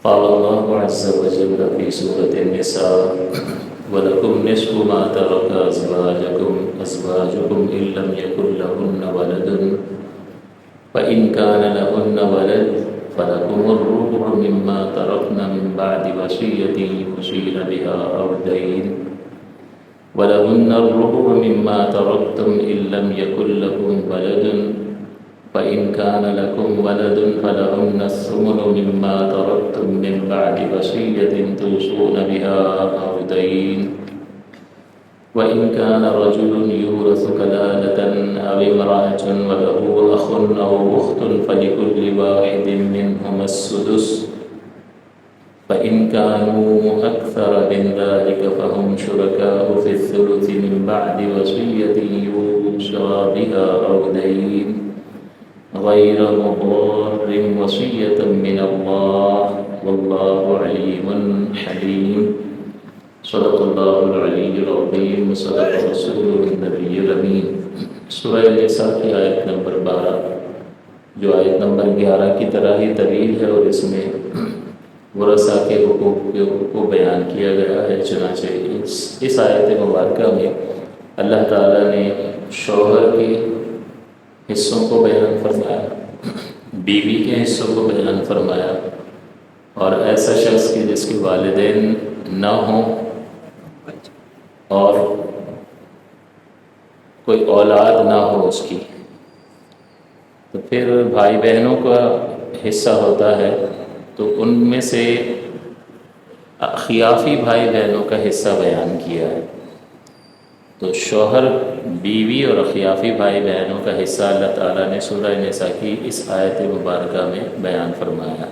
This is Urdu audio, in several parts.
قال الله عز وجل في سورة النساء ولكم نصف ما ترك أزواجكم إن لم يكن لهن ولد فإن كان لهن ولد فلكم الربع مما تركن من بعد وصية يوصين بها أو دين ولهن الربع مما تركتم إن لم يكن لكم ولد فإن كان لكم ولد فلهن الثمن مما تركتم من بعد وصية توصون بها أو دين وإن كان رجل يورث كلالة أو امرأة وله أخ أو أخت فلكل واحد منهما السدس فإن كانوا أكثر من ذلك فهم شركاء في الثلث من بعد وصية يوصى بها أو دين غير مضار وصية من الله والله عليم حليم صدق الله العلي العظيم وصدق رسوله النبي الأمين۔ سورہ النساء کی آیت نمبر 12 جو آیت نمبر 11 کی طرح ہی طویل ہے اور اس میں ورثہ کے حقوق کو بیان کیا گیا ہے۔ چنانچہ اس آیت مبارکہ میں اللہ تعالیٰ نے شوہر کے حصوں کو بیان فرمایا، بیوی کے حصوں کو بیان فرمایا، اور ایسا شخص کہ جس کے والدین نہ ہوں اور کوئی اولاد نہ ہو اس کی، تو پھر بھائی بہنوں کا حصہ ہوتا ہے، تو ان میں سے خیافی بھائی بہنوں کا حصہ بیان کیا ہے۔ تو شوہر، بیوی اور خیافی بھائی بہنوں کا حصہ اللہ تعالیٰ نے سورہ نساء کی اس آیت مبارکہ میں بیان فرمایا۔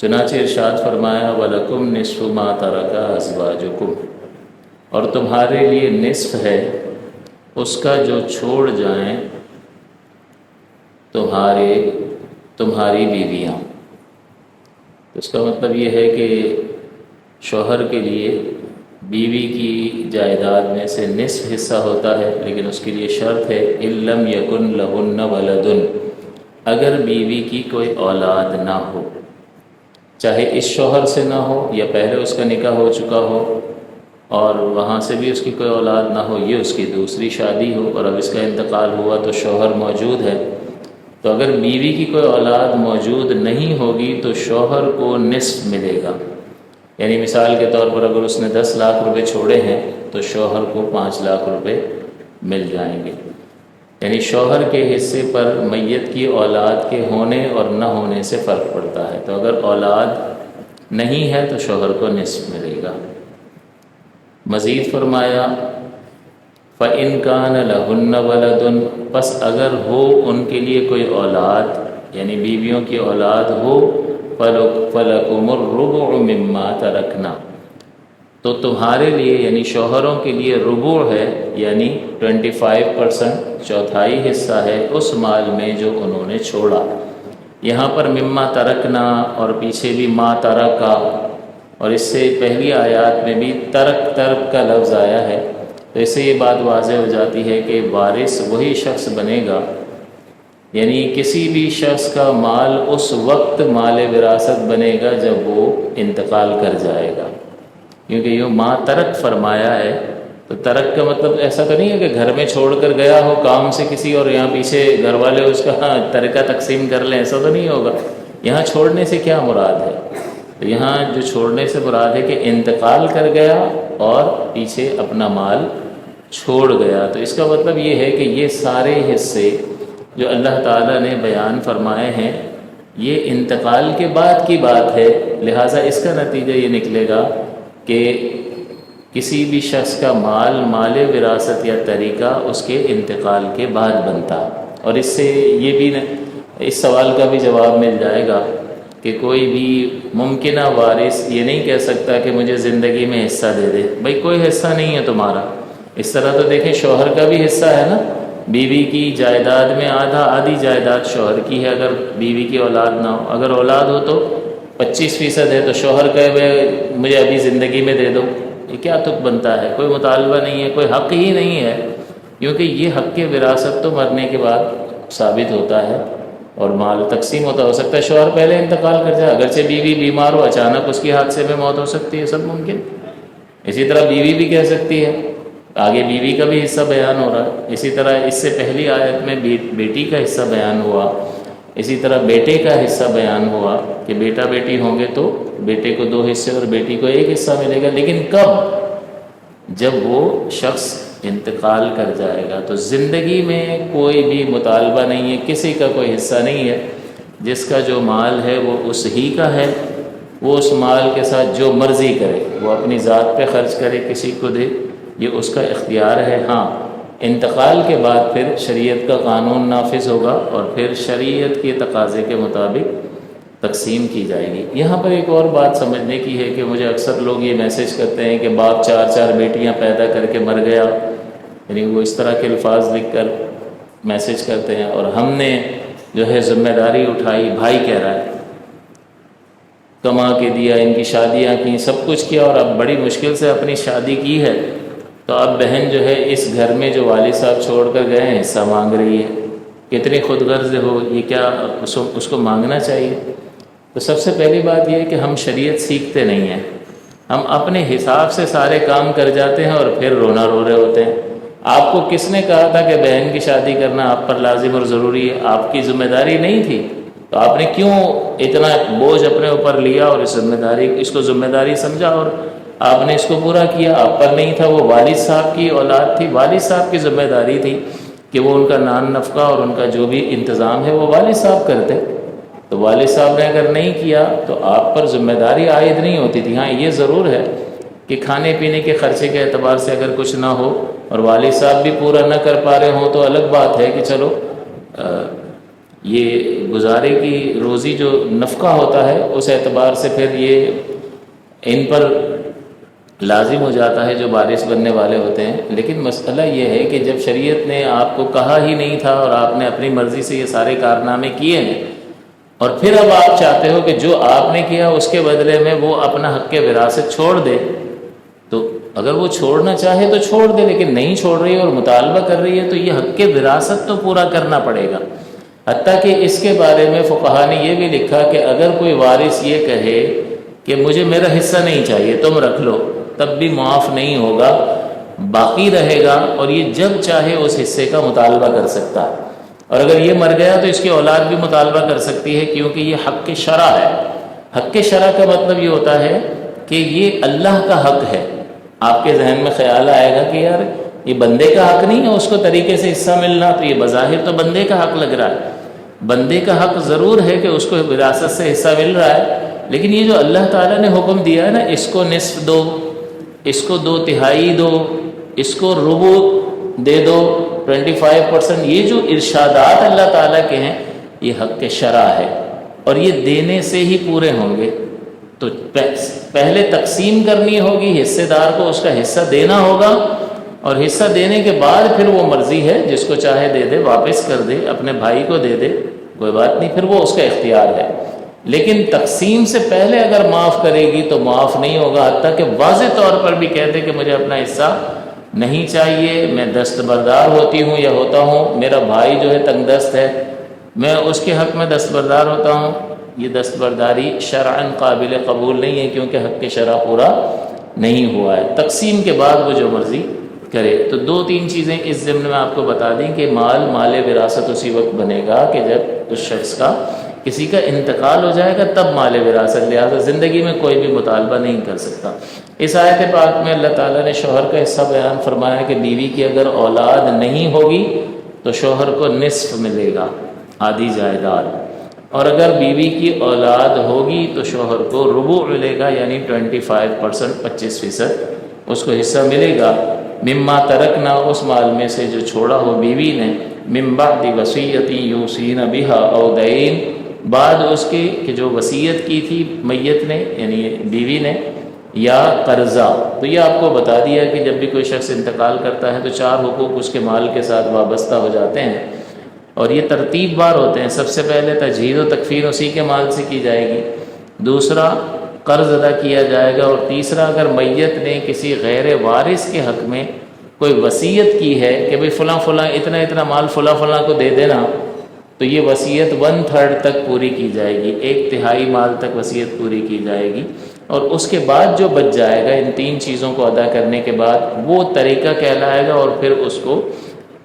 چنانچہ ارشاد فرمایا وَلَكُمْ نِصْفُ مَا تَرَكَ أَزْوَاجُكُمْ، اور تمہارے لیے نصف ہے اس کا جو چھوڑ جائیں تمہاری بیویاں۔ اس کا مطلب یہ ہے کہ شوہر کے لیے بیوی کی جائیداد میں سے نصف حصہ ہوتا ہے، لیکن اس کے لیے شرط ہے إِن لَمْ يَكُنْ لَهُنَّ وَلَدٌ، اگر بیوی کی کوئی اولاد نہ ہو، چاہے اس شوہر سے نہ ہو یا پہلے اس کا نکاح ہو چکا ہو اور وہاں سے بھی اس کی کوئی اولاد نہ ہو، یہ اس کی دوسری شادی ہو اور اب اس کا انتقال ہوا تو شوہر موجود ہے، تو اگر بیوی کی کوئی اولاد موجود نہیں ہوگی تو شوہر کو نصف ملے گا۔ یعنی مثال کے طور پر اگر اس نے 10 لاکھ روپے چھوڑے ہیں تو شوہر کو 5 لاکھ روپے مل جائیں گے۔ یعنی شوہر کے حصے پر میت کی اولاد کے ہونے اور نہ ہونے سے فرق پڑتا ہے، تو اگر اولاد نہیں ہے تو شوہر کو نصف ملے گا۔ مزید فرمایا فَإِن كَانَ لَهُنَّ وَلَدٌ، پس اگر ہو ان کے لیے کوئی اولاد، یعنی بیویوں کی اولاد ہو، فَلَكُمُ الرُّبُعُ مِمَّا تَرَكْنَا، تو تمہارے لیے یعنی شوہروں کے لیے ربع ہے، یعنی 25%، چوتھائی حصہ ہے اس مال میں جو انہوں نے چھوڑا۔ یہاں پر مما ترکنا اور پیچھے بھی ما ترکا، اور اس سے پہلی آیات میں بھی ترک کا لفظ آیا ہے، تو اس سے یہ بات واضح ہو جاتی ہے کہ وارث وہی شخص بنے گا، یعنی کسی بھی شخص کا مال اس وقت مال وراثت بنے گا جب وہ انتقال کر جائے گا، کیونکہ یہ ما ترک فرمایا ہے، تو ترک کا مطلب ایسا تو نہیں ہے کہ گھر میں چھوڑ کر گیا ہو کام سے کسی اور یہاں پیچھے گھر والے اس کا ترکہ تقسیم کر لیں، ایسا تو نہیں ہوگا۔ یہاں چھوڑنے سے کیا مراد ہے؟ تو یہاں جو چھوڑنے سے مراد ہے کہ انتقال کر گیا اور پیچھے اپنا مال چھوڑ گیا، تو اس کا مطلب یہ ہے کہ یہ سارے حصے جو اللہ تعالیٰ نے بیان فرمائے ہیں یہ انتقال کے بعد کی بات ہے، لہٰذا اس کا نتیجہ یہ نکلے گا کہ کسی بھی شخص کا مال وراثت یا طریقہ اس کے انتقال کے بعد بنتا، اور اس سے یہ بھی اس سوال کا بھی جواب مل جائے گا کہ کوئی بھی ممکنہ وارث یہ نہیں کہہ سکتا کہ مجھے زندگی میں حصہ دے دے، بھائی کوئی حصہ نہیں ہے تمہارا۔ اس طرح تو دیکھیں شوہر کا بھی حصہ ہے نا، بیوی کی جائیداد میں آدھی جائیداد شوہر کی ہے اگر بیوی کی اولاد نہ ہو، اگر اولاد ہو تو 25% ہے، تو شوہر کہے مجھے ابھی زندگی میں دے دو، یہ کیا تک بنتا ہے؟ کوئی مطالبہ نہیں ہے، کوئی حق ہی نہیں ہے، کیونکہ یہ حق کی وراثت تو مرنے کے بعد ثابت ہوتا ہے اور مال تقسیم ہوتا ہو سکتا ہے شوہر پہلے انتقال کر جائے، اگرچہ بیوی بیمار ہو، اچانک اس کی حادثے میں موت ہو سکتی ہے، سب ممکن۔ اسی طرح بیوی بھی کہہ سکتی ہے، آگے بیوی کا بھی حصہ بیان ہو رہا ہے۔ اسی طرح اس سے پہلی آیت میں بیٹی کا حصہ بیان ہوا، اسی طرح بیٹے کا حصہ بیان ہوا کہ بیٹا بیٹی ہوں گے تو بیٹے کو 2 حصے اور بیٹی کو 1 حصہ ملے گا، لیکن کب؟ جب وہ شخص انتقال کر جائے گا۔ تو زندگی میں کوئی بھی مطالبہ نہیں ہے، کسی کا کوئی حصہ نہیں ہے، جس کا جو مال ہے وہ اس ہی کا ہے، وہ اس مال کے ساتھ جو مرضی کرے، وہ اپنی ذات پہ خرچ کرے، کسی کو دے، یہ اس کا اختیار ہے۔ ہاں، انتقال کے بعد پھر شریعت کا قانون نافذ ہوگا اور پھر شریعت کے تقاضے کے مطابق تقسیم کی جائے گی۔ یہاں پر ایک اور بات سمجھنے کی ہے کہ مجھے اکثر لوگ یہ میسج کرتے ہیں کہ باپ 4 بیٹیاں پیدا کر کے مر گیا، یعنی وہ اس طرح کے الفاظ لکھ کر میسج کرتے ہیں، اور ہم نے جو ہے ذمہ داری اٹھائی، بھائی کہہ رہا ہے، کما کے دیا، ان کی شادیاں کی، سب کچھ کیا، اور اب بڑی مشکل سے اپنی شادی کی ہے، تو اب بہن جو ہے اس گھر میں جو والد صاحب چھوڑ کر گئے ہیں حصہ مانگ رہی ہے۔ کتنی خود غرض ہو، یہ کیا اس کو مانگنا چاہیے؟ تو سب سے پہلی بات یہ ہے کہ ہم شریعت سیکھتے نہیں ہیں، ہم اپنے حساب سے سارے کام کر جاتے ہیں اور پھر رونا رو رہے ہوتے ہیں۔ آپ کو کس نے کہا تھا کہ بہن کی شادی کرنا آپ پر لازم اور ضروری ہے؟ آپ کی ذمہ داری نہیں تھی، تو آپ نے کیوں اتنا بوجھ اپنے اوپر لیا اور اس کو ذمہ داری سمجھا اور آپ نے اس کو پورا کیا؟ آپ پر نہیں تھا، وہ والد صاحب کی اولاد تھی، والد صاحب کی ذمہ داری تھی کہ وہ ان کا نان نفقہ اور ان کا جو بھی انتظام ہے وہ والد صاحب کرتے، تو والد صاحب نے اگر نہیں کیا تو آپ پر ذمہ داری عائد نہیں ہوتی تھی۔ ہاں، یہ ضرور ہے کہ کھانے پینے کے خرچے کے اعتبار سے اگر کچھ نہ ہو اور والد صاحب بھی پورا نہ کر پا رہے ہوں تو الگ بات ہے کہ چلو یہ گزارے کی روزی جو نفقہ ہوتا ہے اس اعتبار سے پھر یہ ان پر لازم ہو جاتا ہے جو وارث بننے والے ہوتے ہیں۔ لیکن مسئلہ یہ ہے کہ جب شریعت نے آپ کو کہا ہی نہیں تھا اور آپ نے اپنی مرضی سے یہ سارے کارنامے کیے ہیں، اور پھر اب آپ چاہتے ہو کہ جو آپ نے کیا اس کے بدلے میں وہ اپنا حق وراثت چھوڑ دے، تو اگر وہ چھوڑنا چاہے تو چھوڑ دے، لیکن نہیں چھوڑ رہی ہے اور مطالبہ کر رہی ہے تو یہ حق وراثت تو پورا کرنا پڑے گا۔ حتیٰ کہ اس کے بارے میں فقہا نے یہ بھی لکھا کہ اگر کوئی وارث یہ کہے کہ مجھے میرا حصہ نہیں چاہیے تم رکھ لو، تب بھی معاف نہیں ہوگا، باقی رہے گا، اور یہ جب چاہے اس حصے کا مطالبہ کر سکتا ہے، اور اگر یہ مر گیا تو اس کی اولاد بھی مطالبہ کر سکتی ہے، کیونکہ یہ حق شرع ہے۔ حق شرع کا مطلب یہ ہوتا ہے کہ یہ اللہ کا حق ہے۔ آپ کے ذہن میں خیال آئے گا کہ یار یہ بندے کا حق نہیں ہے اس کو طریقے سے حصہ ملنا، تو یہ بظاہر تو بندے کا حق لگ رہا ہے۔ بندے کا حق ضرور ہے کہ اس کو وراثت سے حصہ مل رہا ہے، لیکن یہ جو اللہ تعالیٰ نے حکم دیا ہے نا، اس کو نصف دو، اس کو 2/3 دو، اس کو ربع دے دو، 25%، یہ جو ارشادات اللہ تعالیٰ کے ہیں یہ حق شرع ہے، اور یہ دینے سے ہی پورے ہوں گے۔ تو پہلے تقسیم کرنی ہوگی، حصے دار کو اس کا حصہ دینا ہوگا، اور حصہ دینے کے بعد پھر وہ مرضی ہے، جس کو چاہے دے دے، واپس کر دے، اپنے بھائی کو دے دے، کوئی بات نہیں، پھر وہ اس کا اختیار ہے۔ لیکن تقسیم سے پہلے اگر معاف کرے گی تو معاف نہیں ہوگا، حتیٰ کہ واضح طور پر بھی کہہ دے کہ مجھے اپنا حصہ نہیں چاہیے، میں دستبردار ہوتی ہوں یا ہوتا ہوں، میرا بھائی جو ہے تنگ دست ہے، میں اس کے حق میں دستبردار ہوتا ہوں، یہ دستبرداری شرعاً قابل قبول نہیں ہے، کیونکہ حق شرع پورا نہیں ہوا ہے۔ تقسیم کے بعد وہ جو مرضی کرے۔ تو 2-3 چیزیں اس ضمن میں آپ کو بتا دیں کہ مال وراثت اسی وقت بنے گا کہ جب اس شخص کا کسی کا انتقال ہو جائے گا، تب مال وراثت، لہٰذا زندگی میں کوئی بھی مطالبہ نہیں کر سکتا۔ اس آیت پاک میں اللہ تعالیٰ نے شوہر کا حصہ بیان فرمایا کہ بیوی کی اگر اولاد نہیں ہوگی تو شوہر کو نصف ملے گا، آدھی جائیداد، اور اگر بیوی کی اولاد ہوگی تو شوہر کو ربع ملے گا، یعنی 25%، 25% اس کو حصہ ملے گا۔ مما ترکنا، اس مال میں سے جو چھوڑا ہو بیوی نے، من بعد وصیت یوصین بہا او دین، بعد اس کے کہ جو وصیت کی تھی میت نے یعنی بیوی نے، یا قرضہ۔ تو یہ آپ کو بتا دیا کہ جب بھی کوئی شخص انتقال کرتا ہے تو 4 حقوق اس کے مال کے ساتھ وابستہ ہو جاتے ہیں، اور یہ ترتیب بار ہوتے ہیں۔ سب سے پہلے تجہیز و تکفین اسی کے مال سے کی جائے گی، دوسرا قرض ادا کیا جائے گا، اور تیسرا اگر میت نے کسی غیر وارث کے حق میں کوئی وصیت کی ہے کہ بھئی فلاں اتنا مال فلاں کو دے دینا، تو یہ وصیت 1/3 تک پوری کی جائے گی، 1/3 مال تک وصیت پوری کی جائے گی، اور اس کے بعد جو بچ جائے گا ان 3 چیزوں کو ادا کرنے کے بعد وہ طریقہ کہلائے گا، اور پھر اس کو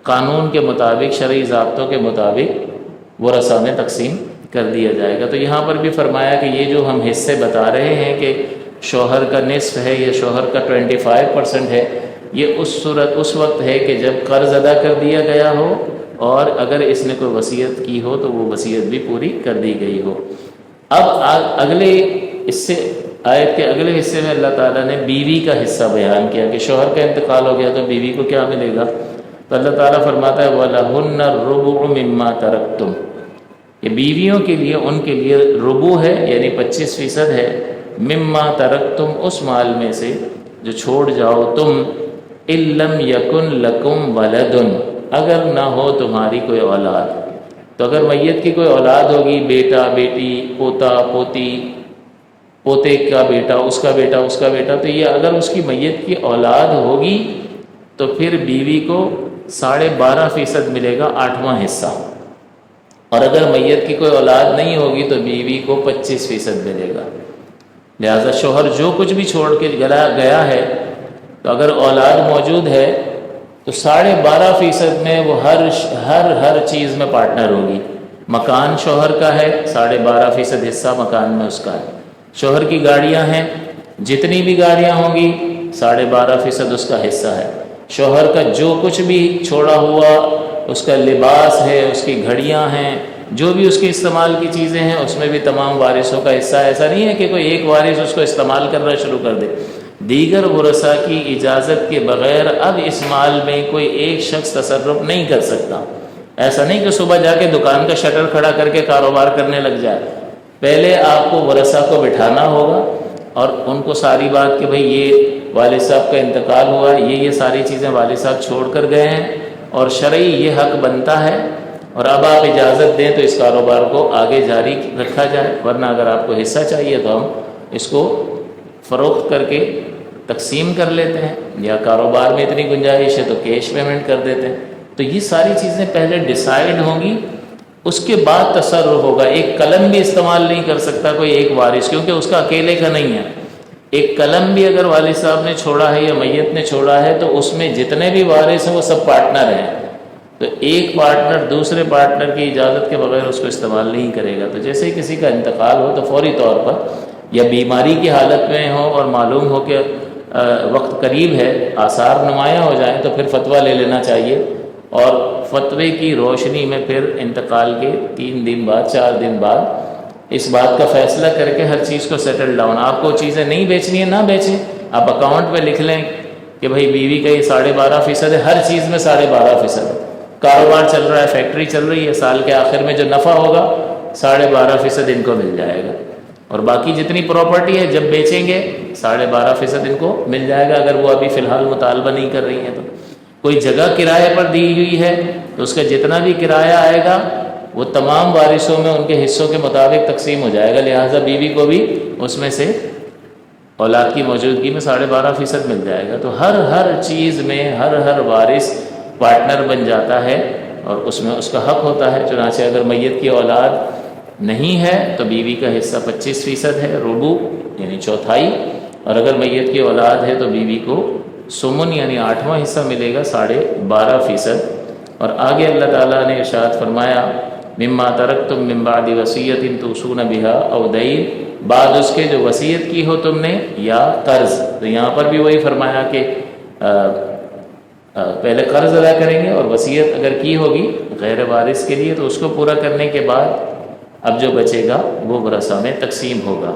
قانون کے مطابق، شرعی ضابطوں کے مطابق ورثاء میں تقسیم کر دیا جائے گا۔ تو یہاں پر بھی فرمایا کہ یہ جو ہم حصے بتا رہے ہیں کہ شوہر کا نصف ہے یا شوہر کا 25% ہے، یہ اس وقت ہے کہ جب قرض ادا کر دیا گیا ہو، اور اگر اس نے کوئی وصیت کی ہو تو وہ وصیت بھی پوری کر دی گئی ہو۔ اب اگلے اس سے آیت کے اگلے حصے میں اللہ تعالیٰ نے بیوی کا حصہ بیان کیا کہ شوہر کا انتقال ہو گیا تو بیوی کو کیا ملے گا۔ تو اللہ تعالیٰ فرماتا ہے وَلَهُنَّ الرُّبُعُ مِمَّا تَرَكْتُمْ، یہ بیویوں کے لیے، ان کے لیے ربع ہے، یعنی 25% ہے، مما ترکتم، اس مال میں سے جو چھوڑ جاؤ تم، ان لم یکن لکم ولد، اگر نہ ہو تمہاری کوئی اولاد۔ تو اگر میت کی کوئی اولاد ہوگی، بیٹا بیٹی، پوتا پوتی، پوتے کا بیٹا، اس کا بیٹا، اس کا بیٹا، تو یہ اگر اس کی میت کی اولاد ہوگی تو پھر بیوی کو 12.5% ملے گا، 8واں حصہ، اور اگر میت کی کوئی اولاد نہیں ہوگی تو بیوی کو 25% ملے گا۔ لہذا شوہر جو کچھ بھی چھوڑ کے گیا ہے، تو اگر اولاد موجود ہے تو 12.5% میں وہ ہر چیز میں پارٹنر ہوگی۔ مکان شوہر کا ہے، 12.5% حصہ مکان میں اس کا ہے۔ شوہر کی گاڑیاں ہیں، جتنی بھی گاڑیاں ہوں گی 12.5% اس کا حصہ ہے۔ شوہر کا جو کچھ بھی چھوڑا ہوا، اس کا لباس ہے، اس کی گھڑیاں ہیں، جو بھی اس کے استعمال کی چیزیں ہیں، اس میں بھی تمام وارثوں کا حصہ ہے۔ ایسا نہیں ہے کہ کوئی ایک وارث اس کو استعمال کرنا شروع کر دے، دیگر ورثاء کی اجازت کے بغیر اب اس مال میں کوئی ایک شخص تصرف نہیں کر سکتا۔ ایسا نہیں کہ صبح جا کے دکان کا شٹر کھڑا کر کے کاروبار کرنے لگ جائے۔ پہلے آپ کو ورثاء کو بٹھانا ہوگا اور ان کو ساری بات کہ بھئی یہ والد صاحب کا انتقال ہوا، یہ ساری چیزیں والد صاحب چھوڑ کر گئے ہیں، اور شرعی یہ حق بنتا ہے، اور اب آپ اجازت دیں تو اس کاروبار کو آگے جاری رکھا جائے، ورنہ اگر آپ کو حصہ چاہیے تو ہم اس کو فروخت کر کے تقسیم کر لیتے ہیں، یا کاروبار میں اتنی گنجائش ہے تو کیش پیمنٹ کر دیتے ہیں۔ تو یہ ساری چیزیں پہلے ڈیسائیڈ ہوں گی، اس کے بعد تصرف ہوگا۔ ایک قلم بھی استعمال نہیں کر سکتا کوئی ایک وارث، کیونکہ اس کا اکیلے کا نہیں ہے۔ ایک قلم بھی اگر والد صاحب نے چھوڑا ہے یا میت نے چھوڑا ہے تو اس میں جتنے بھی وارث ہیں وہ سب پارٹنر ہیں، تو ایک پارٹنر دوسرے پارٹنر کی اجازت کے بغیر اس کو استعمال نہیں کرے گا۔ تو جیسے ہی کسی کا انتقال ہو تو فوری طور پر، یا بیماری کی حالت میں ہو اور معلوم ہو کہ وقت قریب ہے، آثار نمایاں ہو جائیں، تو پھر فتویٰ لے لینا چاہیے، اور فتوے کی روشنی میں پھر انتقال کے 3 دن بعد 4 دن بعد اس بات کا فیصلہ کر کے ہر چیز کو سیٹل ڈاؤن۔ آپ کو چیزیں نہیں بیچنی ہے، نہ بیچیں، آپ اکاؤنٹ پہ لکھ لیں کہ بھائی بیوی کا یہ 12.5% ہے، ہر چیز میں 12.5% ہے۔ کاروبار چل رہا ہے، فیکٹری چل رہی ہے، سال کے آخر میں جو نفع ہوگا 12.5% ان کو مل جائے گا، اور باقی جتنی پراپرٹی ہے جب بیچیں گے 12.5% ان کو مل جائے گا، اگر وہ ابھی فی الحال مطالبہ نہیں کر رہی ہیں تو۔ کوئی جگہ کرائے پر دی ہوئی ہے تو اس کا جتنا بھی کرایہ آئے گا وہ تمام وارثوں میں ان کے حصوں کے مطابق تقسیم ہو جائے گا، لہٰذا بیوی کو بھی اس میں سے اولاد کی موجودگی میں 12.5% مل جائے گا۔ تو ہر چیز میں ہر وارث پارٹنر بن جاتا ہے، اور اس میں اس کا حق ہوتا ہے۔ چنانچہ اگر میت کی اولاد نہیں ہے تو بیوی کا حصہ 25% ہے، ربع یعنی چوتھائی، اور اگر میت کی اولاد ہے تو بیوی کو سمن یعنی 8واں حصہ ملے گا، 12.5%۔ اور آگے اللہ تعالیٰ نے ارشاد فرمایا مما ترکتم من بعد وصیۃ توصون بها او دین، بعد اس کے جو وصیت کی ہو تم نے یا قرض۔ تو یہاں پر بھی وہی فرمایا کہ پہلے قرض ادا کریں گے، اور وصیت اگر کی ہوگی غیر وارث کے لیے تو اس کو پورا کرنے کے بعد اب جو بچے گا وہ ورثاء میں تقسیم ہوگا۔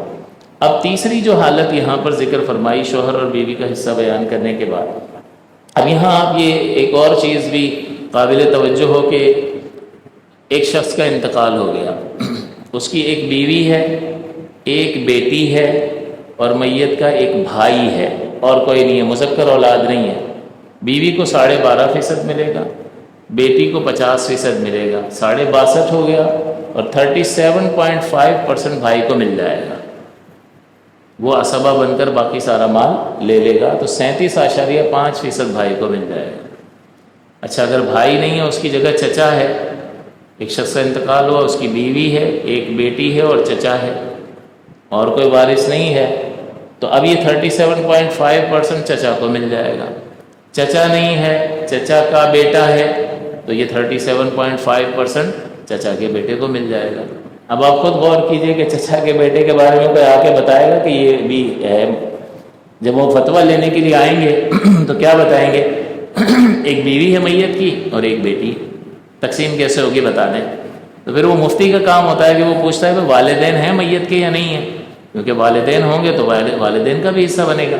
اب تیسری جو حالت یہاں پر ذکر فرمائی شوہر اور بیوی کا حصہ بیان کرنے کے بعد، اب یہاں آپ یہ ایک اور چیز بھی قابل توجہ ہو کہ ایک شخص کا انتقال ہو گیا، اس کی ایک بیوی ہے، ایک بیٹی ہے، اور میت کا ایک بھائی ہے، اور کوئی نہیں ہے، مذکر اولاد نہیں ہے۔ بیوی کو 12.5% ملے گا، بیٹی کو 50% ملے گا، 62.5 ہو گیا، اور 37.5% بھائی کو مل جائے گا، وہ عصبہ بن کر باقی سارا مال لے لے گا، تو 37.5% بھائی کو مل جائے گا۔ اچھا اگر بھائی نہیں ہے، اس کی جگہ چچا ہے، ایک شخص کا انتقال ہوا، اس کی بیوی ہے، ایک بیٹی ہے اور چچا ہے، اور کوئی وارث نہیں ہے، تو اب یہ 37.5% چچا کو مل جائے گا۔ چچا نہیں ہے، چچا کا بیٹا ہے، تو یہ 37.5% چچا کے بیٹے کو مل جائے گا۔ اب آپ خود غور کیجئے کہ چچا کے بیٹے کے بارے میں کوئی آ کے بتائے گا کہ یہ بھی ہے؟ جب وہ فتویٰ لینے کے لیے آئیں گے تو کیا بتائیں گے؟ ایک بیوی ہے میت کی اور ایک بیٹی، تقسیم کیسے ہوگی بتا دیں۔ تو پھر وہ مفتی کا کام ہوتا ہے کہ وہ پوچھتا ہے کہ والدین ہیں میت کے یا نہیں ہیں، کیونکہ والدین ہوں گے تو والدین کا بھی حصہ بنے گا۔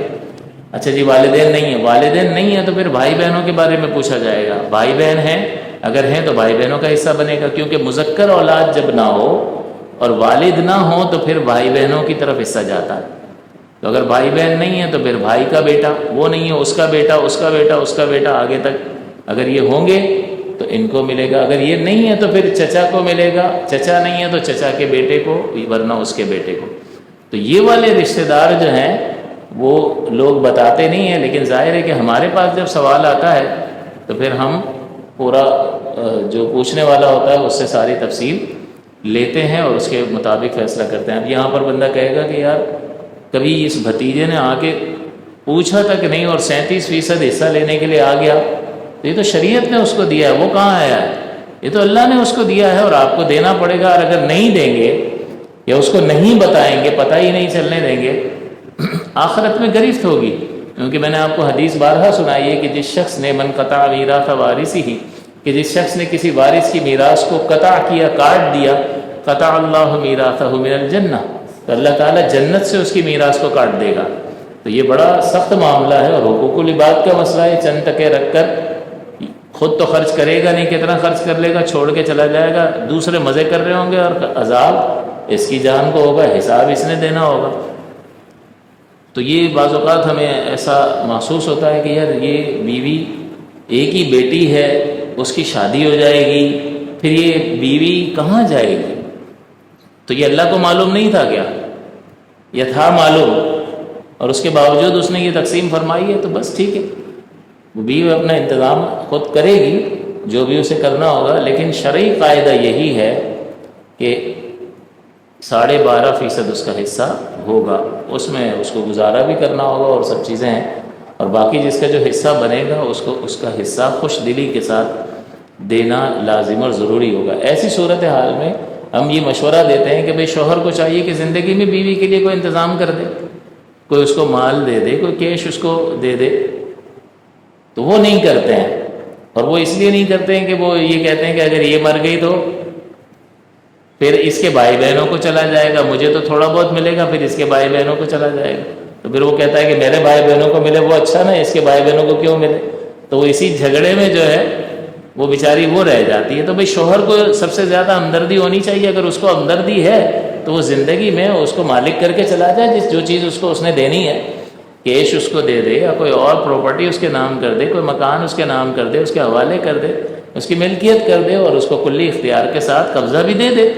اچھا جی والدین نہیں ہیں، والدین نہیں ہیں تو پھر بھائی بہنوں کے بارے میں پوچھا جائے گا، بھائی بہن ہیں، اگر ہیں تو بھائی بہنوں کا حصہ بنے گا، کیونکہ مذکر اولاد جب نہ ہو اور والد نہ ہو تو پھر بھائی بہنوں کی طرف حصہ جاتا ہے۔ تو اگر بھائی بہن نہیں ہے تو پھر بھائی کا بیٹا، وہ نہیں ہے اس کا بیٹا، اس کا بیٹا، اس کا بیٹا، آگے تک اگر یہ ہوں گے تو ان کو ملے گا، اگر یہ نہیں ہے تو پھر چچا کو ملے گا، چچا نہیں ہے تو چچا کے بیٹے کو، ورنہ اس کے بیٹے کو۔ تو یہ والے رشتہ دار جو ہیں وہ لوگ بتاتے نہیں ہیں، لیکن ظاہر ہے کہ ہمارے پاس جب سوال آتا ہے تو پھر ہم پورا جو پوچھنے والا ہوتا ہے اس سے ساری تفصیل لیتے ہیں اور اس کے مطابق فیصلہ کرتے ہیں۔ اب یہاں پر بندہ کہے گا کہ یار کبھی اس بھتیجے نے آ کے پوچھا تک نہیں اور 37% حصہ لینے کے لیے آ گیا، تو یہ تو شریعت نے اس کو دیا ہے، وہ کہاں آیا ہے؟ یہ تو اللہ نے اس کو دیا ہے اور آپ کو دینا پڑے گا، اور اگر نہیں دیں گے یا اس کو نہیں بتائیں گے، پتہ ہی نہیں چلنے دیں گے، آخرت میں گرفت ہوگی۔ کیونکہ میں نے آپ کو حدیث بارہا سنائی ہے کہ جس شخص نے من قطع میراث وارثہ، کہ جس شخص نے کسی وارث کی میراث کو قطع کیا، کاٹ دیا، قطع اللہ میراثہ من الجنہ، تو اللہ تعالیٰ جنت سے اس کی میراث کو کاٹ دے گا۔ تو یہ بڑا سخت معاملہ ہے، اور حقوق العباد کا مسئلہ ہے، چند ٹکے رکھ کر خود تو خرچ کرے گا نہیں، کتنا خرچ کر لے گا، چھوڑ کے چلا جائے گا، دوسرے مزے کر رہے ہوں گے اور عذاب اس کی جان کو ہوگا، حساب اس نے دینا ہوگا۔ تو یہ بعض اوقات ہمیں ایسا محسوس ہوتا ہے کہ یار یہ بیوی ایک ہی بیٹی ہے، اس کی شادی ہو جائے گی، پھر یہ بیوی کہاں جائے گی؟ تو یہ اللہ کو معلوم نہیں تھا کیا؟ یہ تھا معلوم، اور اس کے باوجود اس نے یہ تقسیم فرمائی ہے، تو بس ٹھیک ہے، وہ بیوی اپنا انتظام خود کرے گی جو بھی اسے کرنا ہوگا، لیکن شرعی قاعدہ یہی ہے کہ 12.5% اس کا حصہ ہوگا، اس میں اس کو گزارا بھی کرنا ہوگا اور سب چیزیں ہیں، اور باقی جس کا جو حصہ بنے گا اس کو اس کا حصہ خوش دلی کے ساتھ دینا لازم اور ضروری ہوگا۔ ایسی صورتحال میں ہم یہ مشورہ دیتے ہیں کہ بھئی شوہر کو چاہیے کہ زندگی میں بیوی کے لیے کوئی انتظام کر دے، کوئی اس کو مال دے دے، کوئی کیش اس کو دے دے، تو وہ نہیں کرتے ہیں، اور وہ اس لیے نہیں کرتے ہیں کہ وہ یہ کہتے ہیں کہ اگر یہ مر گئی تو پھر اس کے بھائی بہنوں کو چلا جائے گا، مجھے تو تھوڑا بہت ملے گا، پھر اس کے بھائی بہنوں کو چلا جائے گا، تو پھر وہ کہتا ہے کہ میرے بھائی بہنوں کو ملے وہ اچھا نا، اس کے بھائی بہنوں کو کیوں ملے؟ تو وہ اسی جھگڑے میں جو ہے وہ بیچاری وہ رہ جاتی ہے۔ تو بھئی شوہر کو سب سے زیادہ ہمدردی ہونی چاہیے، اگر اس کو ہمدردی ہے تو وہ زندگی میں اس کو مالک کر کے چلا جائے، جو چیز اس کو اس نے دینی ہے، کیش اس کو دے دے یا کوئی اور پراپرٹی اس کے نام کر دے، کوئی مکان اس کے نام کر دے، اس کے حوالے کر دے، اس کی ملکیت کر دے، اور اس کو کلی اختیار کے ساتھ قبضہ بھی دے دے،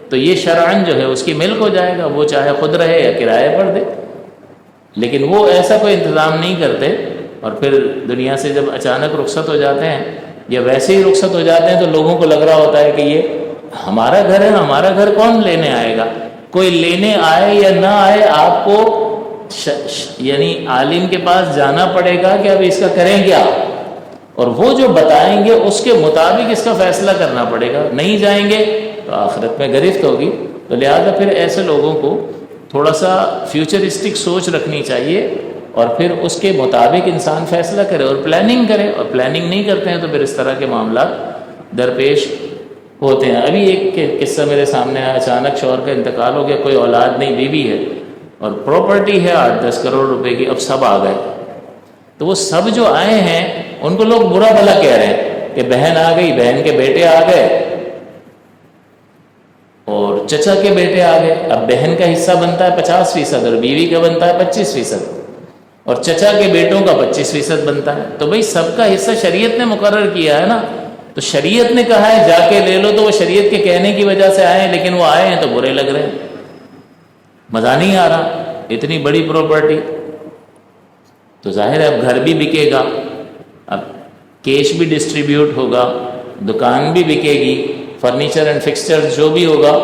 تو یہ شرعاً جو ہے اس کی ملک ہو جائے گا، وہ چاہے خود رہے یا کرایہ پر دے۔ لیکن وہ ایسا کوئی انتظام نہیں کرتے، اور پھر دنیا سے جب اچانک رخصت ہو جاتے ہیں یا ویسے ہی رخصت ہو جاتے ہیں تو لوگوں کو لگ رہا ہوتا ہے کہ یہ ہمارا گھر ہے، ہمارا گھر کون لینے آئے گا؟ کوئی لینے آئے یا نہ آئے، آپ کو یعنی عالم کے پاس جانا پڑے گا کہ اب اس کا کریں کیا، اور وہ جو بتائیں گے اس کے مطابق اس کا فیصلہ کرنا پڑے گا، نہیں جائیں گے تو آخرت میں گرفت ہوگی۔ تو لہٰذا پھر ایسے لوگوں کو تھوڑا سا فیوچرسٹک سوچ رکھنی چاہیے، اور پھر اس کے مطابق انسان فیصلہ کرے اور پلاننگ کرے، اور پلاننگ نہیں کرتے ہیں تو پھر اس طرح کے معاملات درپیش ہوتے ہیں۔ ابھی ایک قصہ میرے سامنے آیا، اچانک شوہر کا انتقال ہو گیا، کوئی اولاد نہیں، بیوی ہے اور پراپرٹی ہے 8-10 کروڑ روپے کی، اب سب آ گئے، تو وہ سب جو آئے ہیں ان کو لوگ برا بھلا کہہ رہے ہیں کہ بہن آ گئی، بہن کے بیٹے آ گئے اور چچا کے بیٹے آ گئے، اب بہن کا حصہ بنتا ہے 50% اور بیوی کا بنتا ہے 25%، اور چچا کے بیٹوں کا 25% بنتا ہے۔ تو بھئی سب کا حصہ شریعت نے مقرر کیا ہے نا، تو شریعت نے کہا ہے جا کے لے لو، تو وہ شریعت کے کہنے کی وجہ سے آئے ہیں، لیکن وہ آئے ہیں تو برے لگ رہے ہیں، مزہ نہیں آ رہا، اتنی بڑی پراپرٹی، تو ظاہر ہے اب گھر بھی بکے گا، اب کیش بھی ڈسٹریبیوٹ ہوگا، دکان بھی بکے گی، فرنیچر اینڈ فکسچر جو بھی ہوگا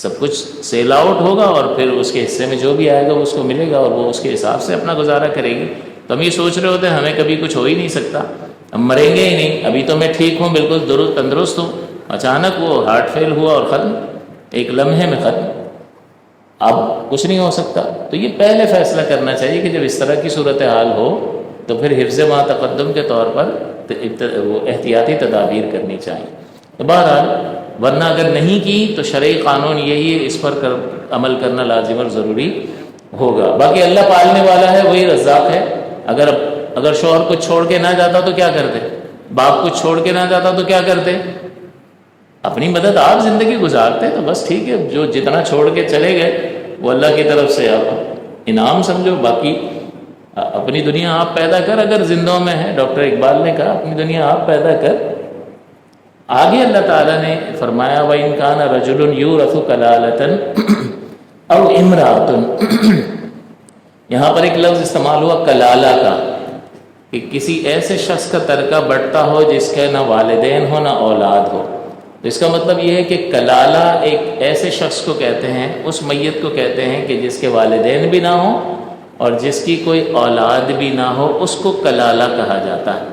سب کچھ سیل آؤٹ ہوگا، اور پھر اس کے حصے میں جو بھی آئے گا وہ اس کو ملے گا، اور وہ اس کے حساب سے اپنا گزارا کرے گی۔ تو ہم یہ سوچ رہے ہوتے ہیں ہمیں کبھی کچھ ہو ہی نہیں سکتا، ہم مریں گے ہی نہیں، ابھی تو میں ٹھیک ہوں، بالکل تندرست ہوں، اچانک وہ ہارٹ فیل ہوا اور ختم، ایک لمحے میں ختم، اب کچھ نہیں ہو سکتا۔ تو یہ پہلے فیصلہ کرنا چاہیے کہ جب اس طرح کی صورتحال ہو تو پھر حفظ ما تقدم کے طور پر وہ احتیاطی تدابیر کرنی چاہیے۔ تو بہرحال ورنہ اگر نہیں کی تو شرعی قانون یہی ہے، اس پر عمل کرنا لازم اور ضروری ہوگا۔ باقی اللہ پالنے والا ہے، وہی رزاق ہے۔ اگر شوہر کو چھوڑ کے نہ جاتا تو کیا کرتے؟ باپ کو چھوڑ کے نہ جاتا تو کیا کرتے؟ اپنی مدد آپ زندگی گزارتے، تو بس ٹھیک ہے، جو جتنا چھوڑ کے چلے گئے وہ اللہ کی طرف سے آپ انعام سمجھو، باقی اپنی دنیا آپ پیدا کر، اگر زندوں میں ہے۔ ڈاکٹر اقبال نے کہا اپنی دنیا آپ پیدا کر۔ آگے اللہ تعالیٰ نے فرمایا وَإِنْ كَانَ رَجُلٌ يُورَثُ كَلَالَةً أَوْ امْرَأَةٌ، یہاں پر ایک لفظ استعمال ہوا کلالہ کا، کہ کسی ایسے شخص کا ترکہ بٹتا ہو جس کے نہ والدین ہو نہ اولاد ہو۔ تو اس کا مطلب یہ ہے کہ کلالہ ایک ایسے شخص کو کہتے ہیں، اس میت کو کہتے ہیں کہ جس کے والدین بھی نہ ہوں اور جس کی کوئی اولاد بھی نہ ہو، اس کو کلالہ کہا جاتا ہے۔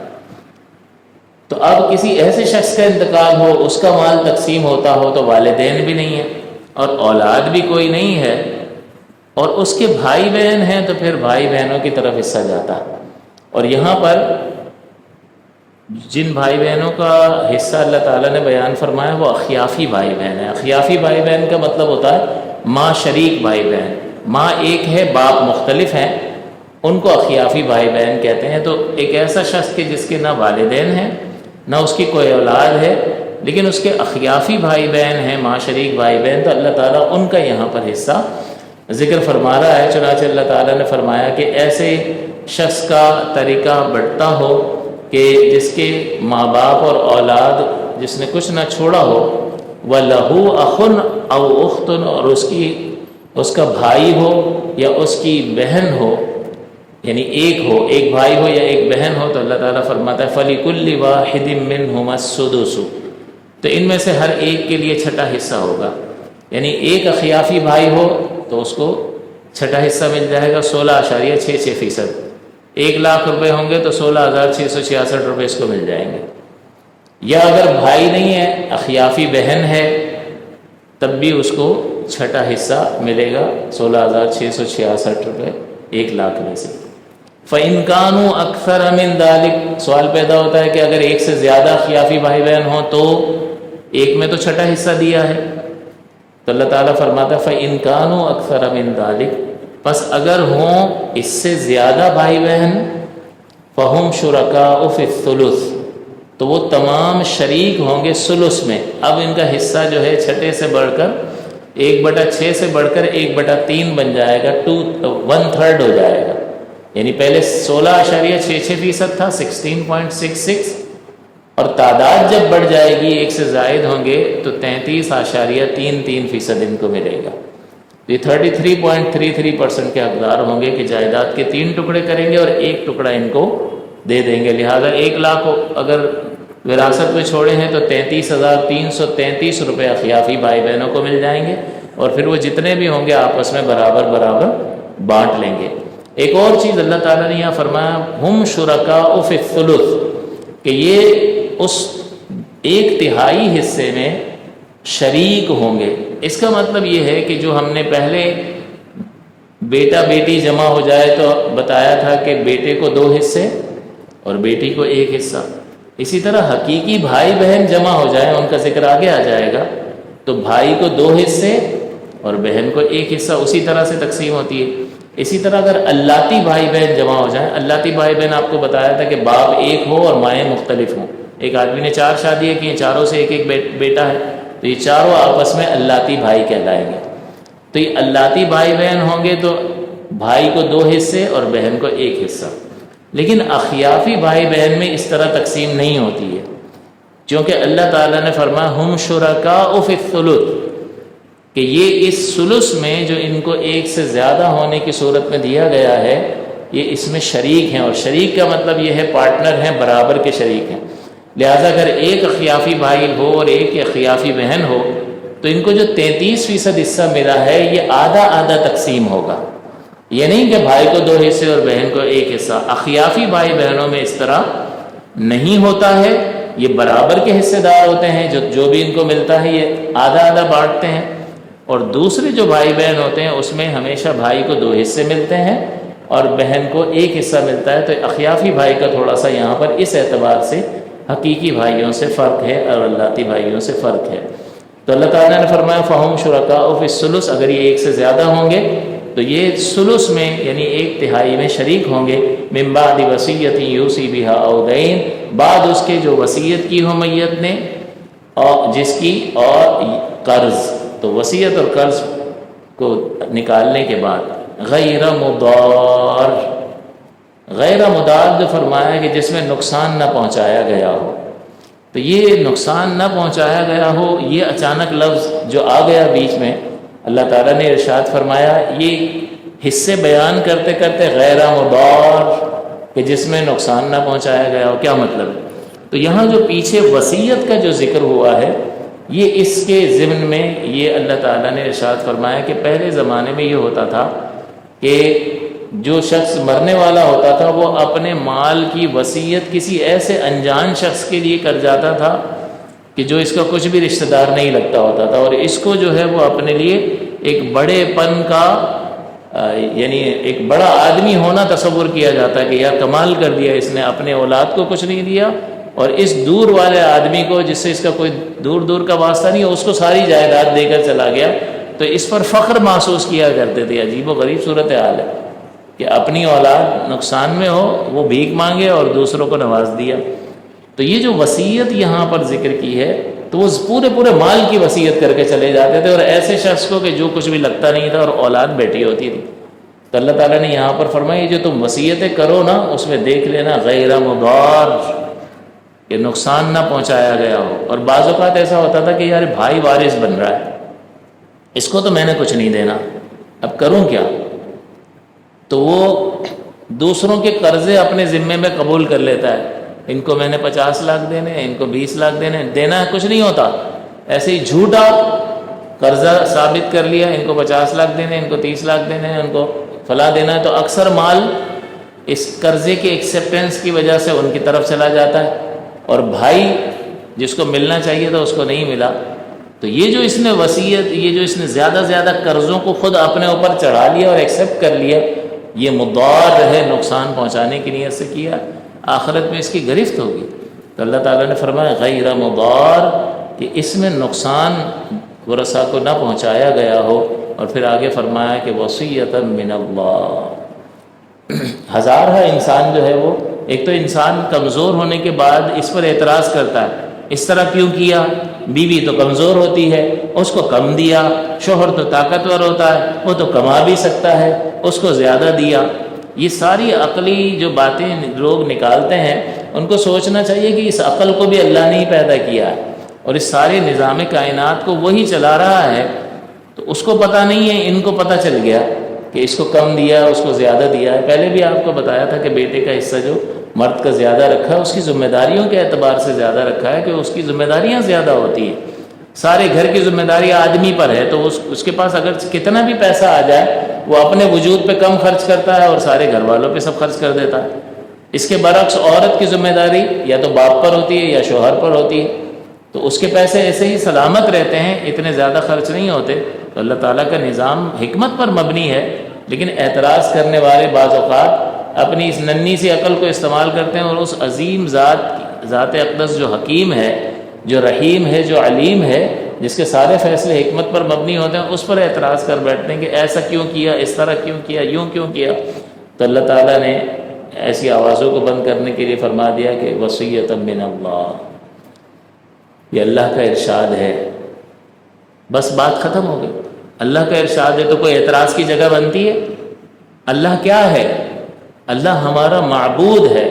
تو اب کسی ایسے شخص کا انتقال ہو، اس کا مال تقسیم ہوتا ہو تو والدین بھی نہیں ہیں اور اولاد بھی کوئی نہیں ہے، اور اس کے بھائی بہن ہیں تو پھر بھائی بہنوں کی طرف حصہ جاتا ہے۔ اور یہاں پر جن بھائی بہنوں کا حصہ اللہ تعالیٰ نے بیان فرمایا وہ اخیافی بھائی بہن ہیں۔ اخیافی بھائی بہن کا مطلب ہوتا ہے ماں شریک بھائی بہن، ماں ایک ہے باپ مختلف ہیں، ان کو اخیافی بھائی بہن کہتے ہیں۔ تو ایک ایسا شخص کہ جس کے نہ والدین ہیں نہ اس کی کوئی اولاد ہے، لیکن اس کے اخیافی بھائی بہن ہیں، ماں شریک بھائی بہن، تو اللہ تعالیٰ ان کا یہاں پر حصہ ذکر فرما رہا ہے۔ چنانچہ اللہ تعالیٰ نے فرمایا کہ ایسے شخص کا طریقہ بٹتا ہو کہ جس کے ماں باپ اور اولاد جس نے کچھ نہ چھوڑا ہو، وَلَهُ أَخٌ أَوْ أُخْتٌ، اور اس کا بھائی ہو یا اس کی بہن ہو، یعنی ایک بھائی ہو یا ایک بہن ہو، تو اللہ تعالیٰ فرماتا ہے فَلِكُلِّ وَاحِدٍ مِّنْهُمَا السُّدُسُ، تو ان میں سے ہر ایک کے لیے چھٹا حصہ ہوگا۔ یعنی ایک اخیافی بھائی ہو تو اس کو چھٹا حصہ مل جائے گا 16.66%۔ 1,00,000 روپے ہوں گے تو 16,666 روپے اس کو مل جائیں گے۔ یا اگر بھائی نہیں ہے، اخیافی بہن ہے، تب بھی اس کو چھٹا حصہ ملے گا 16,666 روپے 1,00,000 میں سے۔ فَإِنْ كَانُوا أَكْثَرَ مِنْ ذَلِكَ، سوال پیدا ہوتا ہے کہ اگر ایک سے زیادہ اخیافی بھائی بہن ہوں تو ایک میں تو چھٹا حصہ دیا ہے، تو اللہ تعالیٰ فرماتا ہے فَإِنْ كَانُوا أَكْثَرَ مِنْ ذَلِكَ، پس اگر ہوں اس سے زیادہ بھائی بہن، فَهُمْ شُرَكَاءُ فِي الثُّلُثِ، تو وہ تمام شریک ہوں گے ثلث میں۔ اب ان کا حصہ جو ہے چھٹے سے بڑھ کر 1/6 سے بڑھ کر 1/3 بن جائے گا، 1/3 ہو جائے گا۔ یعنی پہلے 16.66% تھا، 16.66، اور تعداد جب بڑھ جائے گی، ایک سے زائد ہوں گے تو 33.33% ان کو ملے گا۔ یہ 33.33% کے حقدار ہوں گے کہ جائیداد کے 3 ٹکڑے کریں گے اور 1 ٹکڑا ان کو دے دیں گے۔ لہذا 1,00,000 اگر وراثت میں چھوڑے ہیں تو 33,333 روپے اخیافی بھائی بہنوں کو مل جائیں گے، اور پھر وہ جتنے بھی ہوں گے آپس میں برابر بانٹ لیں گے۔ ایک اور چیز اللہ تعالیٰ نے یہاں فرمایا ہم شرکاء فی الثلث، کہ یہ اس 1/3 حصے میں شریک ہوں گے۔ اس کا مطلب یہ ہے کہ جو ہم نے پہلے بیٹا بیٹی جمع ہو جائے تو بتایا تھا کہ بیٹے کو 2 حصے اور بیٹی کو 1 حصہ، اسی طرح حقیقی بھائی بہن جمع ہو جائیں، ان کا ذکر آگے آ جائے گا، تو بھائی کو 2 حصے اور بہن کو 1 حصہ، اسی طرح سے تقسیم ہوتی ہے۔ اسی طرح اگر اللاتی بھائی بہن جمع ہو جائیں، اللاتی بھائی بہن آپ کو بتایا تھا کہ باپ ایک ہو اور مائیں مختلف ہوں، ایک آدمی نے 4 شادیاں کی ہیں، چاروں سے ایک بیٹا ہے، تو یہ چاروں آپس میں اللاتی بھائی کہلائیں گے۔ تو یہ اللاتی بھائی بہن ہوں گے تو بھائی کو 2 حصے اور بہن کو 1 حصہ۔ لیکن اخیافی بھائی بہن میں اس طرح تقسیم نہیں ہوتی ہے، کیونکہ اللہ تعالیٰ نے فرمایا ہم شرکاء فی الثلث، کہ یہ اس ثلث میں جو ان کو 1 سے زیادہ ہونے کی صورت میں دیا گیا ہے، یہ اس میں شریک ہیں، اور شریک کا مطلب یہ ہے پارٹنر ہیں، برابر کے شریک ہیں۔ لہٰذا اگر ایک اخیافی بھائی ہو اور ایک اخیافی بہن ہو تو ان کو جو 33% حصہ ملا ہے یہ آدھا آدھا تقسیم ہوگا. یہ نہیں کہ بھائی کو 2 حصے اور بہن کو 1 حصہ. اخیافی بھائی بہنوں میں اس طرح نہیں ہوتا ہے، یہ برابر کے حصے دار ہوتے ہیں. جو بھی ان کو ملتا ہے یہ آدھا آدھا بانٹتے ہیں. اور دوسرے جو بھائی بہن ہوتے ہیں اس میں ہمیشہ بھائی کو 2 حصے ملتے ہیں اور بہن کو 1 حصہ ملتا ہے. تو اخیافی بھائی کا تھوڑا سا یہاں پر اس اعتبار سے حقیقی بھائیوں سے فرق ہے اور اللتی بھائیوں سے فرق ہے. تو اللہ تعالیٰ نے فرمایا فہم شرکاء فی الثلث، اگر یہ 1 سے زیادہ ہوں گے تو یہ ثلث میں یعنی 1/3 میں شریک ہوں گے. من بعد وصیۃ یوصی بہا او دین، بعد اس کے جو وصیت کی ہو میت نے اور جس کی اور قرض. تو وصیت اور قرض کو نکالنے کے بعد غیر مضار، غیر مضار جو فرمایا کہ جس میں نقصان نہ پہنچایا گیا ہو. تو یہ نقصان نہ پہنچایا گیا ہو یہ اچانک لفظ جو آ گیا بیچ میں، اللہ تعالیٰ نے ارشاد فرمایا یہ حصے بیان کرتے کرتے غیر مضار کہ جس میں نقصان نہ پہنچایا گیا ہو. کیا مطلب ہے؟ تو یہاں جو پیچھے وصیت کا جو ذکر ہوا ہے یہ اس کے ضمن میں یہ اللہ تعالیٰ نے ارشاد فرمایا کہ پہلے زمانے میں یہ ہوتا تھا کہ جو شخص مرنے والا ہوتا تھا وہ اپنے مال کی وصیت کسی ایسے انجان شخص کے لیے کر جاتا تھا کہ جو اس کا کچھ بھی رشتہ دار نہیں لگتا ہوتا تھا، اور اس کو جو ہے وہ اپنے لیے ایک بڑے پن کا یعنی ایک بڑا آدمی ہونا تصور کیا جاتا ہے کہ یار کمال کر دیا اس نے، اپنے اولاد کو کچھ نہیں دیا اور اس دور والے آدمی کو جس سے اس کا کوئی دور کا واسطہ نہیں ہے اس کو ساری جائیداد دے کر چلا گیا. تو اس پر فخر محسوس کیا کرتے تھے. عجیب و غریب صورتحال ہے کہ اپنی اولاد نقصان میں ہو وہ بھیک مانگے اور دوسروں کو نواز دیا. تو یہ جو وصیت یہاں پر ذکر کی ہے تو وہ پورے مال کی وصیت کر کے چلے جاتے تھے، اور ایسے شخص کو کہ جو کچھ بھی لگتا نہیں تھا اور اولاد بیٹھی ہوتی تھی. تو اللہ تعالیٰ نے یہاں پر فرمایا جو تم وصیتیں کرو نا اس میں دیکھ لینا غیر مضار، کہ نقصان نہ پہنچایا گیا ہو. اور بعض اوقات ایسا ہوتا تھا کہ یار بھائی وارث بن رہا ہے، اس کو تو میں نے کچھ نہیں دینا، اب کروں کیا؟ تو وہ دوسروں کے قرضے اپنے ذمے میں قبول کر لیتا ہے. ان کو میں نے 50 لاکھ دینے ہیں، ان کو 20 لاکھ دینے ہیں، دینا کچھ نہیں ہوتا. ایسے ہی جھوٹا قرضہ ثابت کر لیا، ان کو 50 لاکھ دینے ہیں، ان کو 30 لاکھ دینے ہیں، ان کو فلاں دینا ہے. تو اکثر مال اس قرضے کے ایکسیپٹنس کی وجہ سے ان کی طرف چلا جاتا ہے، اور بھائی جس کو ملنا چاہیے تھا اس کو نہیں ملا. تو یہ جو اس نے وصیت، یہ جو اس نے زیادہ قرضوں کو خود اپنے اوپر چڑھا لیا اور ایکسیپٹ کر لیا، یہ مضار ہے، نقصان پہنچانے کی نیت سے کیا، آخرت میں اس کی گرفت ہوگی. تو اللہ تعالیٰ نے فرمایا غیر مضار کہ اس میں نقصان ورثہ کو نہ پہنچایا گیا ہو. اور پھر آگے فرمایا کہ وصیۃ من اللہ. ہزارہ انسان جو ہے وہ ایک تو انسان کمزور ہونے کے بعد اس پر اعتراض کرتا ہے، اس طرح کیوں کیا؟ بیوی تو کمزور ہوتی ہے اس کو کم دیا، شوہر تو طاقتور ہوتا ہے وہ تو کما بھی سکتا ہے اس کو زیادہ دیا. یہ ساری عقلی جو باتیں لوگ نکالتے ہیں ان کو سوچنا چاہیے کہ اس عقل کو بھی اللہ نے ہی پیدا کیا ہے اور اس سارے نظام کائنات کو وہی چلا رہا ہے. تو اس کو پتہ نہیں ہے، ان کو پتہ چل گیا کہ اس کو کم دیا اس کو زیادہ دیا ہے. پہلے بھی آپ کو بتایا تھا کہ بیٹے کا حصہ جو مرد کا زیادہ رکھا ہے اس کی ذمہ داریوں کے اعتبار سے زیادہ رکھا ہے کہ اس کی ذمہ داریاں زیادہ ہوتی ہیں. سارے گھر کی ذمہ داری آدمی پر ہے، تو اس کے پاس اگر کتنا بھی پیسہ آ جائے وہ اپنے وجود پہ کم خرچ کرتا ہے اور سارے گھر والوں پہ سب خرچ کر دیتا ہے. اس کے برعکس عورت کی ذمہ داری یا تو باپ پر ہوتی ہے یا شوہر پر ہوتی ہے، تو اس کے پیسے ایسے ہی سلامت رہتے ہیں، اتنے زیادہ خرچ نہیں ہوتے. تو اللہ تعالیٰ کا نظام حکمت پر مبنی ہے، لیکن اعتراض کرنے والے بعض اوقات اپنی اس ننھی سی عقل کو استعمال کرتے ہیں اور اس عظیم ذات اقدس جو حکیم ہے، جو رحیم ہے، جو علیم ہے، جس کے سارے فیصلے حکمت پر مبنی ہوتے ہیں، اس پر اعتراض کر بیٹھتے ہیں کہ ایسا کیوں کیا، اس طرح کیوں کیا، یوں کیوں کیا. تو اللہ تعالیٰ نے ایسی آوازوں کو بند کرنے کے لیے فرما دیا کہ وصیۃ من اللہ، یہ اللہ کا ارشاد ہے. بس بات ختم ہو گئی. اللہ کا ارشاد ہے تو کوئی اعتراض کی جگہ بنتی ہے؟ اللہ کیا ہے؟ اللہ ہمارا معبود ہے،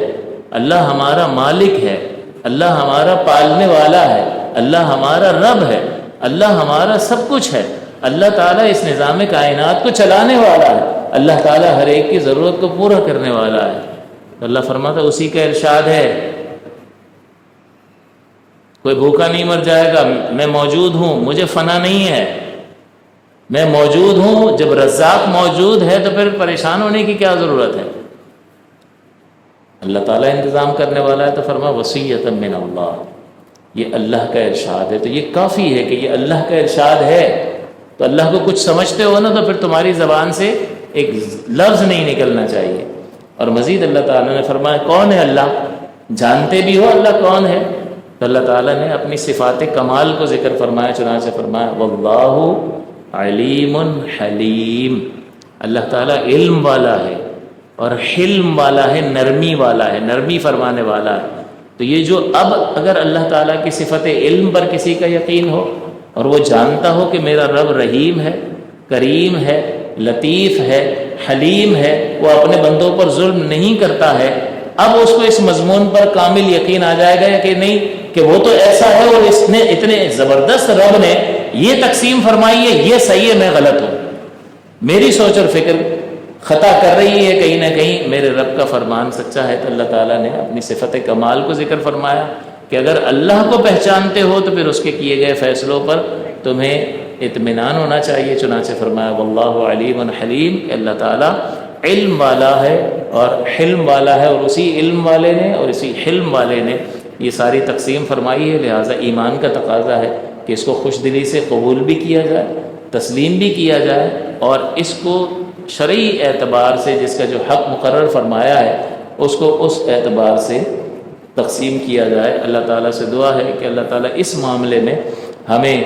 اللہ ہمارا مالک ہے، اللہ ہمارا پالنے والا ہے، اللہ ہمارا رب ہے، اللہ ہمارا سب کچھ ہے. اللہ تعالیٰ اس نظام کائنات کو چلانے والا ہے، اللہ تعالیٰ ہر ایک کی ضرورت کو پورا کرنے والا ہے. تو اللہ فرماتا اسی کا ارشاد ہے کوئی بھوکا نہیں مر جائے گا، میں موجود ہوں، مجھے فنا نہیں ہے، میں موجود ہوں۔ جب رزاق موجود ہے تو پھر پریشان ہونے کی کیا ضرورت ہے؟ اللہ تعالیٰ انتظام کرنے والا ہے، تو فرما وصیۃ من اللہ، یہ اللہ کا ارشاد ہے، تو یہ کافی ہے کہ یہ اللہ کا ارشاد ہے۔ تو اللہ کو کچھ سمجھتے ہو نا، تو پھر تمہاری زبان سے ایک لفظ نہیں نکلنا چاہیے۔ اور مزید اللہ تعالیٰ نے فرمایا کون ہے اللہ؟ جانتے بھی ہو اللہ کون ہے؟ تو اللہ تعالیٰ نے اپنی صفات کمال کو ذکر فرمایا، چنانچہ فرمایا واللہ علیم حلیم، اللہ تعالیٰ علم والا ہے اور حلم والا ہے، نرمی والا ہے، نرمی فرمانے والا ہے۔ تو یہ جو اب اگر اللہ تعالیٰ کی صفت علم پر کسی کا یقین ہو اور وہ جانتا ہو کہ میرا رب رحیم ہے، کریم ہے، لطیف ہے، حلیم ہے، وہ اپنے بندوں پر ظلم نہیں کرتا ہے، اب اس کو اس مضمون پر کامل یقین آ جائے گا کہ نہیں کہ وہ تو ایسا ہے اور اس نے اتنے زبردست رب نے یہ تقسیم فرمائی ہے، یہ صحیح ہے، میں غلط ہوں، میری سوچ اور فکر خطا کر رہی ہے کہیں نہ کہیں، میرے رب کا فرمان سچا ہے۔ تو اللہ تعالیٰ نے اپنی صفت کمال کو ذکر فرمایا کہ اگر اللہ کو پہچانتے ہو تو پھر اس کے کیے گئے فیصلوں پر تمہیں اطمینان ہونا چاہیے۔ چنانچہ فرمایا واللہ علیم حلیم، کہ اللہ تعالیٰ علم والا ہے اور حلم والا ہے، اور اسی علم والے نے اور اسی حلم والے نے یہ ساری تقسیم فرمائی ہے۔ لہٰذا ایمان کا تقاضا ہے کہ اس کو خوش دلی سے قبول بھی کیا جائے، تسلیم بھی کیا جائے، اور اس کو شرعی اعتبار سے جس کا جو حق مقرر فرمایا ہے اس کو اس اعتبار سے تقسیم کیا جائے۔ اللہ تعالیٰ سے دعا ہے کہ اللہ تعالیٰ اس معاملے میں ہمیں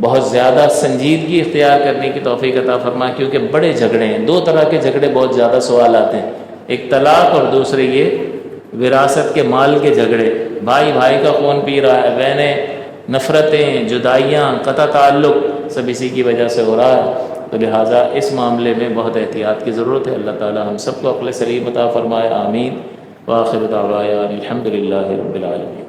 بہت زیادہ سنجیدگی اختیار کرنے کی توفیق عطا فرمائے، کیونکہ بڑے جھگڑے ہیں، دو طرح کے جھگڑے بہت زیادہ سوال آتے ہیں، ایک طلاق اور دوسرے یہ وراثت کے مال کے جھگڑے، بھائی بھائی کا خون پی رہا ہے، بہنیں، نفرتیں، جدائیاں، قطع تعلق، سب اسی کی وجہ سے ہو رہا ہے۔ تو لہٰذا اس معاملے میں بہت احتیاط کی ضرورت ہے۔ اللہ تعالی ہم سب کو عقل سلیم عطا فرمائے، آمین۔ وآخر دعوانا الحمد للہ رب العالمین۔